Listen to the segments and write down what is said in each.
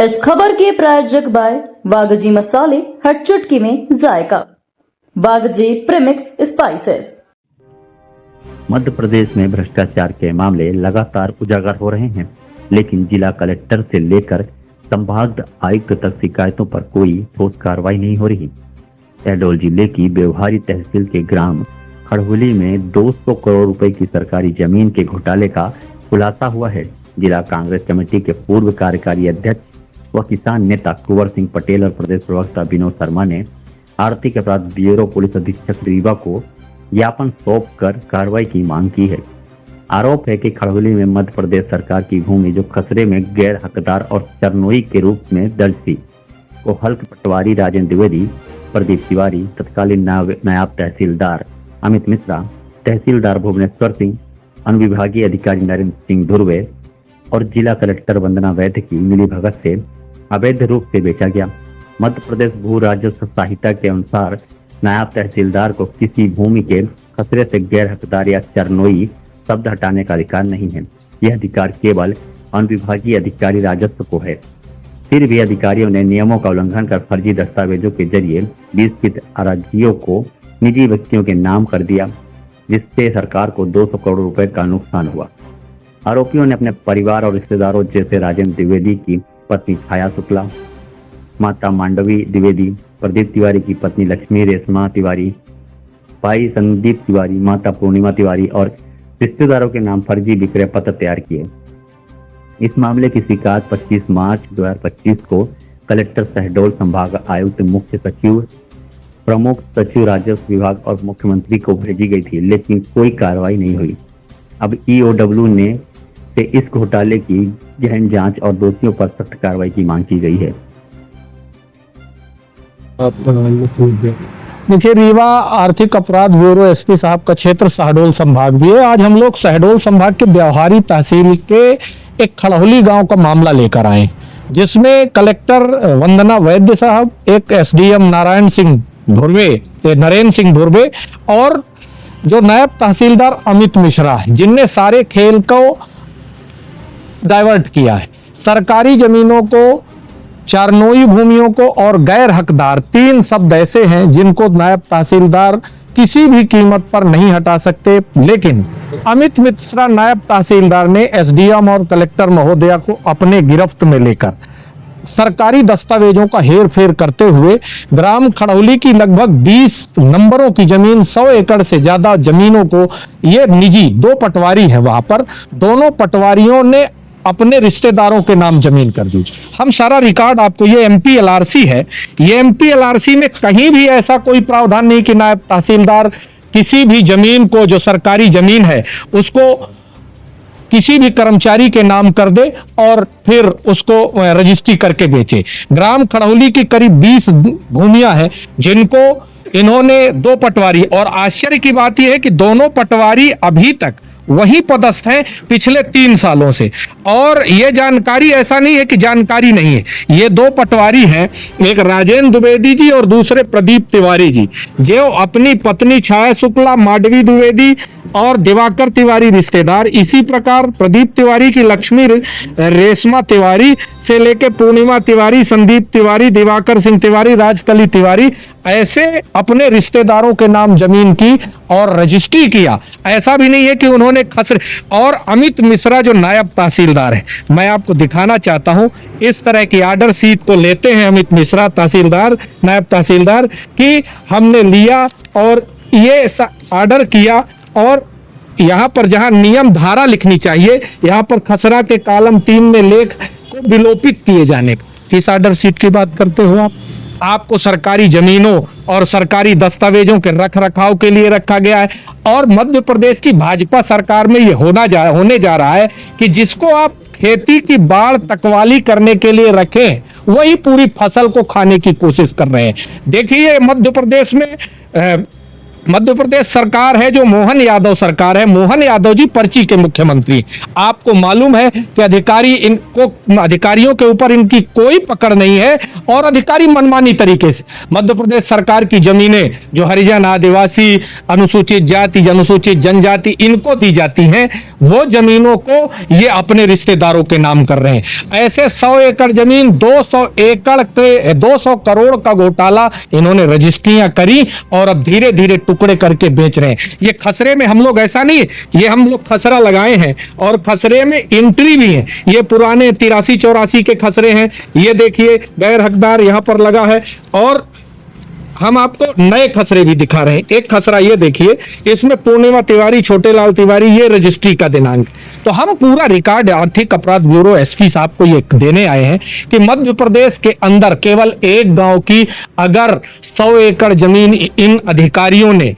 इस खबर के प्रायोजक बाय वागजी मसाले, हर चुटकी में जायका। वागजी प्रीमिक्स स्पाइसेस। मध्य प्रदेश में भ्रष्टाचार के मामले लगातार उजागर हो रहे हैं, लेकिन जिला कलेक्टर से लेकर संभाग आयुक्त तक शिकायतों पर कोई ठोस कार्रवाई नहीं हो रही। शहडोल जिले की व्यवहारी तहसील के ग्राम खड़हुली में 200 करोड़ रुपए की सरकारी जमीन के घोटाले का खुलासा हुआ है। जिला कांग्रेस कमेटी के पूर्व कार्यकारी अध्यक्ष व किसान नेता कुंवर सिंह पटेल और प्रदेश प्रवक्ता विनोद शर्मा ने आर्थिक अपराध ब्यूरो पुलिस अधीक्षक रीवा को ज्ञापन सौंप कर कार्रवाई की मांग की है। आरोप है कि खड़हुली में मध्य प्रदेश सरकार की भूमि जो खसरे में गैर हकदार और चरनोई के रूप में दर्ज थी, को हल्क पटवारी राजेंद्र द्विवेदी, प्रदीप तिवारी, तत्कालीन नायब तहसीलदार अमित मिश्रा, तहसीलदार भुवनेश्वर सिंह, अनुविभागीय अधिकारी नरेंद्र सिंह धुर्वे और जिला कलेक्टर वंदना वैद्य की मिलीभगत से अवैध रूप से बेचा गया। मध्य प्रदेश भू राजस्व संहिता के अनुसार नायब तहसीलदार को किसी भूमि के खसरे से गैर हकदार या चरनोई शब्द हटाने का अधिकार नहीं है। यह अधिकार केवल अनुविभागीय अधिकारी राजस्व को है। फिर भी अधिकारियों ने नियमों का उल्लंघन कर फर्जी दस्तावेजों के जरिए 20 फीट अराजियों को निजी व्यक्तियों के नाम कर दिया, जिससे सरकार को 200 करोड़ रुपए का नुकसान हुआ। आरोपियों ने अपने परिवार और रिश्तेदारों जैसे राजेंद्र द्विवेदी की पत्नी छाया शुक्ला, माता मांडवी द्विवेदी, प्रदीप तिवारी की पत्नी लक्ष्मी रेशमा तिवारी, भाई संदीप तिवारी, माता पूर्णिमा तिवारी और रिश्तेदारों के नाम फर्जी विक्रय पत्र तैयार किए। इस मामले की शिकायत 25 मार्च 2025 को कलेक्टर शहडोल संभाग आयुक्त, मुख्य सचिव, प्रमुख सचिव राजस्व विभाग और मुख्यमंत्री को भेजी गई थी, लेकिन कोई कार्रवाई नहीं हुई। अब ईओडब्ल्यू ने से इस घोटाले की गहन जांच और दोषियों पर सख्त कार्रवाई की मांग की गई है। देखिए, रीवा आर्थिक अपराध ब्यूरो एसपी साहब का क्षेत्र शहडोल संभाग भी है। आज हम लोग शहडोल संभाग के व्यवहारी तहसील के एक खड़हुली गांव का मामला लेकर आए, जिसमें कलेक्टर वंदना वैद्य साहब, एक एसडीएम नारायण सिंह धुर्वे, नरेंद्र सिंह धुर्वे और जो नायब तहसीलदार अमित मिश्रा है, जिनने सारे खेल को डाइवर्ट किया है। सरकारी जमीनों को, चरनोई भूमियों को और गैर हकदार, 3 शब्द ऐसे हैं जिनको नायब तहसीलदार किसी भी कीमत पर नहीं हटा सकते, लेकिन अमित मिश्रा नायब तहसीलदार ने एसडीएम और कलेक्टर महोदया को अपने गिरफ्त में लेकर सरकारी दस्तावेजों का हेर फेर करते हुए ग्राम खड़हुली की लगभग 20 नंबरों की जमीन, 100 एकड़ से ज्यादा जमीनों को, ये निजी 2 पटवारी है, वहां पर दोनों पटवारियों ने अपने रिश्तेदारों के नाम जमीन कर दी। हम सारा रिकॉर्ड आपको, ये एमपीएलआरसी है, ये एमपीएलआरसी में कहीं भी ऐसा कोई प्रावधान नहीं कि नायब तहसीलदार किसी भी जमीन को, जो सरकारी जमीन है, उसको किसी भी कर्मचारी के नाम कर दे और फिर उसको रजिस्ट्री करके बेचे। ग्राम खड़हुली की करीब 20 भूमियां हैं जिनको इन्होंने 2 पटवारी, और आश्चर्य की बात यह है कि दोनों पटवारी अभी तक वही पदस्थ हैं पिछले 3 सालों से, और यह जानकारी ऐसा नहीं है कि जानकारी नहीं है। ये 2 पटवारी हैं, एक राजेंद्र द्विवेदी जी और दूसरे प्रदीप तिवारी जी, जो अपनी पत्नी छाया शुक्ला, मांडवी द्विवेदी और दिवाकर तिवारी रिश्तेदार, इसी प्रकार प्रदीप तिवारी की लक्ष्मी रेशमा तिवारी से लेके पूर्णिमा तिवारी, संदीप तिवारी, दिवाकर सिंह तिवारी, राजकली तिवारी, ऐसे अपने रिश्तेदारों के नाम जमीन की और रजिस्ट्री किया। ऐसा भी नहीं है कि उन्होंने खसरे। और अमित मिश्रा जो नायब तहसीलदार है, मैं आपको दिखाना चाहता हूं, इस तरह की आर्डर शीट को लेते हैं अमित मिश्रा तहसीलदार, नायब तहसीलदार, कि हमने लिया और ये आर्डर किया, और यहां पर जहां नियम धारा लिखनी चाहिए, यहां पर खसरा के कॉलम 3 में लेख को विलोपित किए जाने। किस आर्डर शीट की बात करते हो आप? आपको सरकारी जमीनों और सरकारी दस्तावेजों के रख रखाव के लिए रखा गया है, और मध्य प्रदेश की भाजपा सरकार में ये होने जा रहा है कि जिसको आप खेती की बाढ़ तकवाली करने के लिए रखें, वही पूरी फसल को खाने की कोशिश कर रहे हैं। देखिए, मध्य प्रदेश में मध्य प्रदेश सरकार है जो मोहन यादव सरकार है, मोहन यादव जी पर्ची के मुख्यमंत्री। आपको मालूम है कि अधिकारियों के ऊपर इनकी कोई पकड़ नहीं है और अधिकारी मनमानी तरीके से मध्य प्रदेश सरकार की जमीनें जो हरिजन, आदिवासी, अनुसूचित जाति, अनुसूचित जनजाति इनको दी जाती हैं, वो जमीनों को ये अपने रिश्तेदारों के नाम कर रहे हैं। ऐसे 100 एकड़ जमीन, 200 एकड़ के 200 करोड़ का घोटाला इन्होंने रजिस्ट्रियां करी और अब धीरे धीरे टुकड़े करके बेच रहे हैं। ये खसरे में हम लोग ऐसा नहीं, ये हम लोग खसरा लगाए हैं और खसरे में एंट्री भी है। ये पुराने 83-84 के खसरे हैं, ये देखिए गैर हकदार यहां पर लगा है और हम आपको नए खसरे भी दिखा रहे हैं। एक खसरा ये देखिए, इसमें पूर्णिमा तिवारी, छोटे लाल तिवारी, ये रजिस्ट्री का दिनांक। तो हम पूरा रिकॉर्ड आर्थिक अपराध ब्यूरो एसपी साहब को ये देने आए हैं कि मध्य प्रदेश के अंदर केवल एक गांव की अगर 100 एकड़ जमीन इन अधिकारियों ने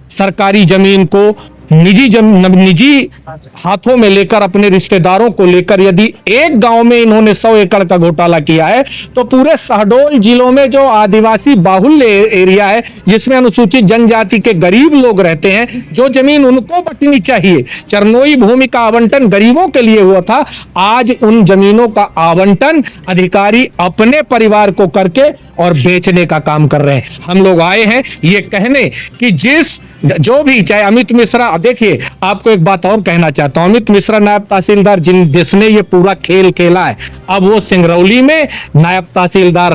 सरकारी जमीन को निजी हाथों में लेकर अपने रिश्तेदारों को लेकर यदि एक गांव में इन्होंने 100 एकड़ का घोटाला किया है तो पूरे शहडोल जिलों में जो आदिवासी बाहुल्य एरिया है, जिसमें अनुसूचित जनजाति के गरीब लोग रहते हैं, जो जमीन उनको बंटनी चाहिए, चरनोई भूमि का आवंटन गरीबों के लिए हुआ था, आज उन जमीनों का आवंटन अधिकारी अपने परिवार को करके और बेचने का काम कर रहे हैं। हम लोग आए हैं ये कहने कि जो भी चाहे अमित मिश्रा, देखिए आपको एक बात और कहना चाहता हूं, अमित मिश्रा नायब तहसीलदार जिसने ये पूरा खेल खेला है, अब वो सिंगरौली में नायब तहसीलदार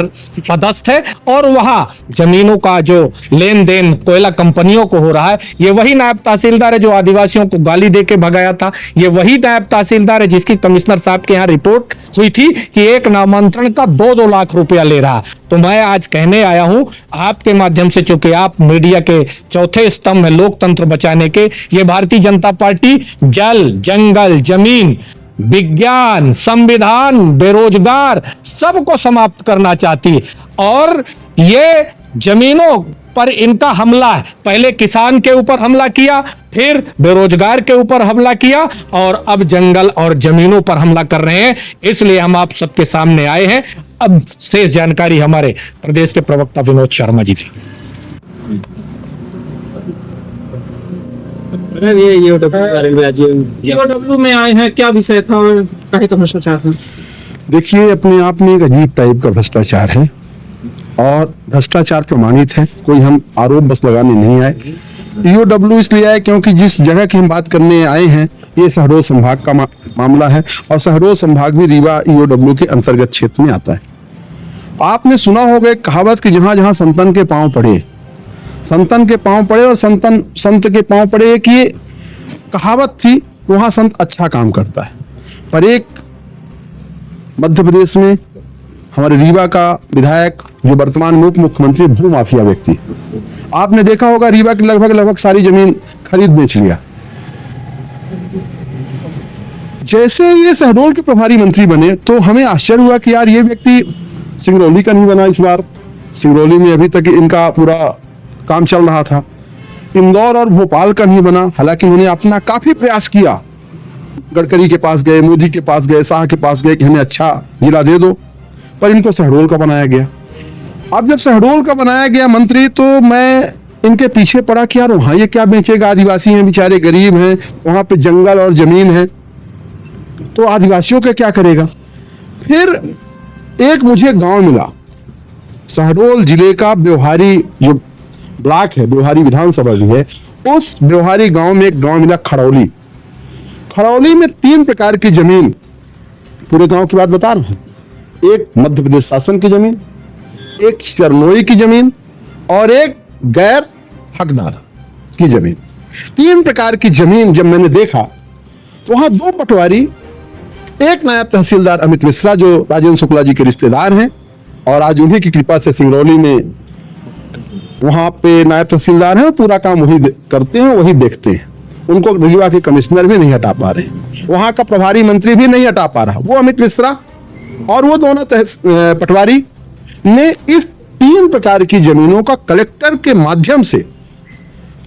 पदस्थ है और वहां जमीनों का जो लेन देन कोयला कंपनियों को हो रहा है, ये वही नायब तहसीलदार है जो आदिवासियों को गाली देके भगाया था। ये वही नायब तहसीलदार है जिसकी कमिश्नर साहब के यहाँ रिपोर्ट हुई थी कि एक नामांतरण का 2-2 लाख रुपया ले रहा। तो मैं आज कहने आया हूं आपके माध्यम से, चूंकि आप मीडिया के चौथे स्तंभ में लोकतंत्र बचाने के, ये भारतीय जनता पार्टी जल, जंगल, जमीन, विज्ञान, संविधान, बेरोजगार सबको समाप्त करना चाहती है और ये जमीनों पर इनका हमला है। पहले किसान के ऊपर हमला किया, फिर बेरोजगार के ऊपर हमला किया और अब जंगल और जमीनों पर हमला कर रहे हैं। इसलिए हम आप सबके सामने आए हैं। अब शेष जानकारी हमारे प्रदेश के प्रवक्ता विनोद शर्मा जी थी। ईओडब्ल्यू में आए हैं, क्या विषय था और काहे का भ्रष्टाचार था? देखिए, अपने आप में एक अजीब टाइप का भ्रष्टाचार है और भ्रष्टाचार प्रमाणित है, कोई हम आरोप बस लगाने नहीं आए। ईओडब्ल्यू इसलिए आए क्योंकि जिस जगह की हम बात करने आए हैं ये शहडोल संभाग का मामला है और शहडोल संभाग भी रीवा ईओडब्ल्यू के अंतर्गत क्षेत्र में आता है। आपने सुना होगा एक कहावत कि जहां जहां संतन के पांव पड़े, संतन के पांव पड़े और संत के पांव पड़े, एक ये कहावत थी, वहां संत अच्छा काम करता है। पर एक मध्य प्रदेश में हमारे रीवा का विधायक जो वर्तमान में उप मुख्यमंत्री, भू माफिया व्यक्ति, आपने देखा होगा रीवा की लगभग सारी जमीन खरीद बेच लिया। जैसे ये शहडोल के प्रभारी मंत्री बने तो हमें आश्चर्य हुआ कि यार ये व्यक्ति सिंगरौली का नहीं बना। इस बार सिंगरौली में अभी तक इनका पूरा काम चल रहा था, इंदौर और भोपाल का नहीं बना। हालांकि उन्होंने अपना काफी प्रयास किया, गडकरी के पास गए, मोदी के पास गए, शाह के पास गए कि हमें अच्छा जिला दे दो, पर इनको शहडोल का बनाया गया। अब जब शहडोल का बनाया गया मंत्री तो मैं इनके पीछे पड़ा कि यार वहां ये क्या बेचेगा, आदिवासी हैं बेचारे, गरीब हैं, वहां पे जंगल और जमीन है, तो आदिवासियों का क्या करेगा। फिर एक मुझे गांव मिला, शहडोल जिले का ब्यौहारी जो ब्लॉक है, ब्यौहारी विधानसभा भी है, उस ब्यौहारी गांव में एक गांव मिला खड़ौली। खड़ौली में 3 प्रकार की जमीन, पूरे गांव की बात बता रहा हूं, एक मध्य प्रदेश शासन की जमीन, एक चरनोई की जमीन और एक गैर हकदार की जमीन। 3 प्रकार की जमीन जब मैंने देखा तो वहां 2 पटवारी, एक नायब तहसीलदार अमित मिश्रा जो राजेंद्र शुक्ला जी के रिश्तेदार हैं और आज उन्हीं की कृपा से सिंगरौली में वहां पे नायब तहसीलदार हैं, पूरा काम वही करते हैं, वही देखते हैं। उनको रीवा के कमिश्नर भी नहीं हटा पा रहे, वहां का प्रभारी मंत्री भी नहीं हटा पा रहा, वो अमित मिश्रा और वो दोनों पटवारी ने इस 3 प्रकार की जमीनों का कलेक्टर के माध्यम से,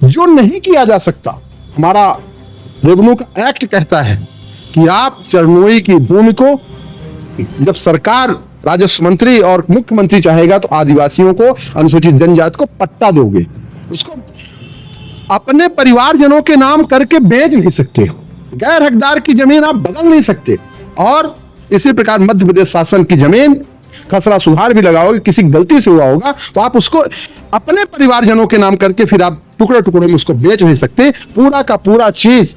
जो नहीं किया जा सकता, हमारा रेवेन्यू का एक्ट कहता है कि आप चरनोई की भूमि को जब सरकार, राजस्व मंत्री और मुख्यमंत्री चाहेगा तो आदिवासियों को, अनुसूचित जनजाति को पट्टा दोगे, उसको अपने परिवारजनों के नाम करके बेच नहीं सकते हो, गैर हकदार की जमीन आप बदल नहीं सकते। और इसी प्रकार मध्य प्रदेश शासन की जमीन खसरा सुधार भी लगाओगे, किसी गलती से हुआ होगा तो आप उसको अपने परिवारजनों के नाम करके फिर आप टुकड़े टुकड़े में उसको बेच नहीं सकते। पूरा का पूरा चीज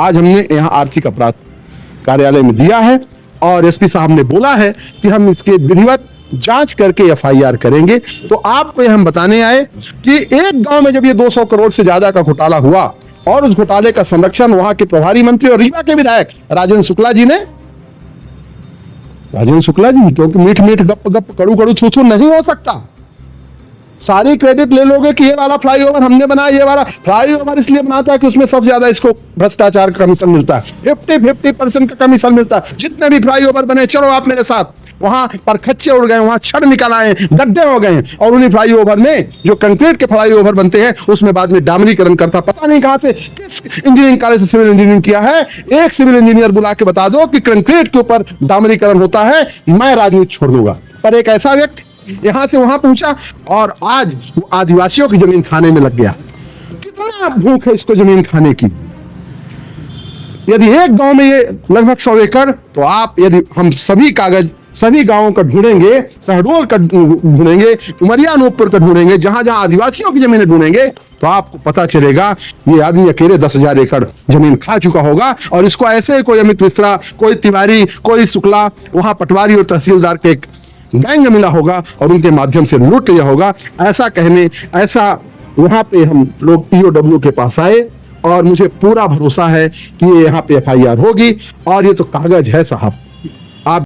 आज हमने यहाँ आर्थिक अपराध कार्यालय में दिया है और एसपी साहब ने बोला है कि हम इसके विधिवत जांच करके एफआईआर करेंगे। तो आपको ये हम बताने आए कि एक गांव में जब ये 200 करोड़ से ज्यादा का घोटाला हुआ और उस घोटाले का संरक्षण वहां के प्रभारी मंत्री और रीवा के विधायक राजेंद्र शुक्ला जी ने, क्योंकि मीठ मीठ गप गप कड़ू कड़ू थू थू नहीं हो सकता। सारी क्रेडिट ले लोगे कि ये वाला फ्लाईओवर हमने बनाया, ये वाला फ्लाईओवर इसलिए बनाता है कि उसमें सबसे ज्यादा इसको भ्रष्टाचार का कमीशन मिलता है, 50% का कमीशन मिलता है। जितने भी फ्लाईओवर बने, चलो आप मेरे साथ, वहां पर खच्चे उड़ गए, वहां छड़ निकल आए, गड्ढे हो गए, और उन्हीं फ्लाईओवर में जो कंक्रीट के फ्लाईओवर बनते हैं उसमें बाद में डामरीकरण करता, पता नहीं कहां से, किस इंजीनियरिंग कॉलेज से सिविल इंजीनियरिंग किया है। एक सिविल इंजीनियर बुला के बता दो कि कंक्रीट के ऊपर डामरीकरण होता है, मैं राजनीति छोड़ दूंगा। पर एक ऐसा व्यक्ति यहां से वहां पहुंचा और आज वो आदिवासियों की जमीन खाने में लग गया। कितना भूख है इसको जमीन खाने की। यदि एक गांव में ये लगभग 100 एकड़, तो आप यदि हम सभी कागज सभी गांवों का ढूंढेंगे, शहडोल का ढूंढेंगे, उमरिया अनूपपुर का ढूंढेंगे, जहां जहां आदिवासियों की जमीनें ढूंढेंगे, तो आपको पता चलेगा ये आदमी अकेले 10,000 एकड़ जमीन खा चुका होगा। और इसको ऐसे कोई अमित मिश्रा, कोई तिवारी, कोई शुक्ला, वहां पटवारी और तहसीलदार के एक गैंग मिला होगा और उनके माध्यम से लूट लिया होगा। ऐसा वहां पे हम लोग ईओडब्ल्यू के पास आए और मुझे पूरा भरोसा है कि ये यहाँ पे एफआईआर होगी। और ये तो कागज है साहब,